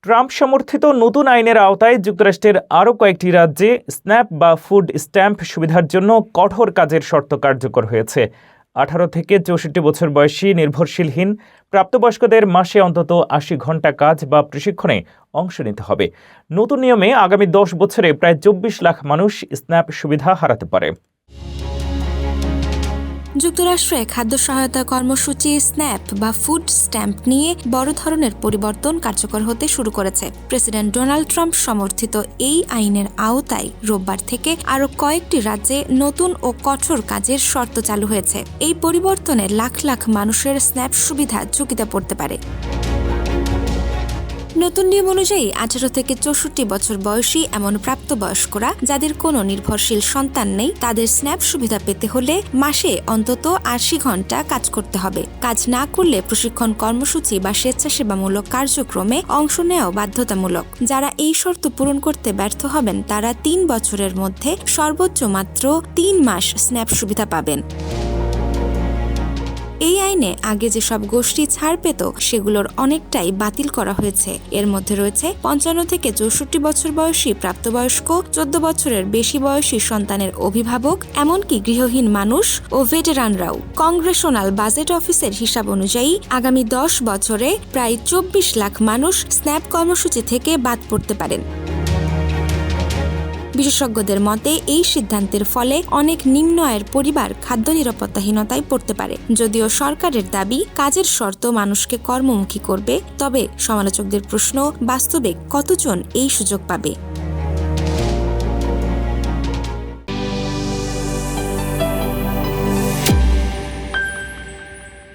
Trump সমর্থিত নতুন আইনের আওতায় যুক্তরাষ্ট্রের আরও কয়েকটি রাজ্যে স্ন্যাপ বা ফুড স্ট্যাম্প সুবিধার জন্য কঠোর কাজের শর্ত কার্যকর হয়েছে। 18 থেকে 64 বছর বয়সী নির্ভরশীলহীন প্রাপ্তবয়স্কদের মাসে অন্তত 80 ঘন্টা কাজ বা প্রশিক্ষণে অংশ নিতে হবে। নতুন নিয়মে আগামী 10 বছরে প্রায় 24 লাখ মানুষ স্ন্যাপ সুবিধা হারাতে পারে। যুক্তরাষ্ট্রে খাদ্য সহায়তা কর্মসূচি স্ন্যাপ বা ফুড স্ট্যাম্প নিয়ে বড় ধরনের পরিবর্তন কার্যকর হতে শুরু করেছে। প্রেসিডেন্ট ডোনাল্ড ট্রাম্প সমর্থিত এই আইনের আওতায় রোববার থেকে আরও কয়েকটি রাজ্যে নতুন ও কঠোর কাজের শর্ত চালু হয়েছে। এই পরিবর্তনে লাখ লাখ মানুষের স্ন্যাপ সুবিধা ঝুঁকিতে পড়তে পারে। নতুন নিয়ম অনুযায়ী 18 থেকে 64 বছর বয়সী এমন প্রাপ্তবয়স্করা যাদের কোনো নির্ভরশীল সন্তান নেই, তাদের স্ন্যাপ সুবিধা পেতে হলে মাসে অন্তত 80 ঘন্টা কাজ করতে হবে। কাজ না করলে প্রশিক্ষণ কর্মসূচি বা স্বেচ্ছাসেবামূলক কার্যক্রমে অংশ নেওয়া বাধ্যতামূলক। যারা এই শর্ত পূরণ করতে ব্যর্থ হবেন তারা 3 বছরের মধ্যে সর্বোচ্চ মাত্র 3 মাস স্ন্যাপ সুবিধা পাবেন। এই আইনে আগে যেসব গোষ্ঠী ছাড় পেত সেগুলোর অনেকটাই বাতিল করা হয়েছে। এর মধ্যে রয়েছে 55 থেকে 64 বছর বয়সী প্রাপ্তবয়স্ক, 14 বছরের বেশি বয়সী সন্তানের অভিভাবক, এমনকি গৃহহীন মানুষ ও ভেটেরানরাও। কংগ্রেশনাল বাজেট অফিসের হিসাব অনুযায়ী আগামী 10 বছরে প্রায় 24 লাখ মানুষ স্ন্যাপ কর্মসূচি থেকে বাদ পড়তে পারেন। বিশেষজ্ঞদের মতে এই সিদ্ধান্তের ফলে অনেক নিম্ন আয়ের পরিবার খাদ্য নিরাপত্তাহীনতায় পড়তে পারে। যদিও সরকারের দাবি কাজের শর্ত মানুষকে কর্মমুখী করবে, তবে সমালোচকদের প্রশ্ন, বাস্তবে কতজন এই সুযোগ পাবে।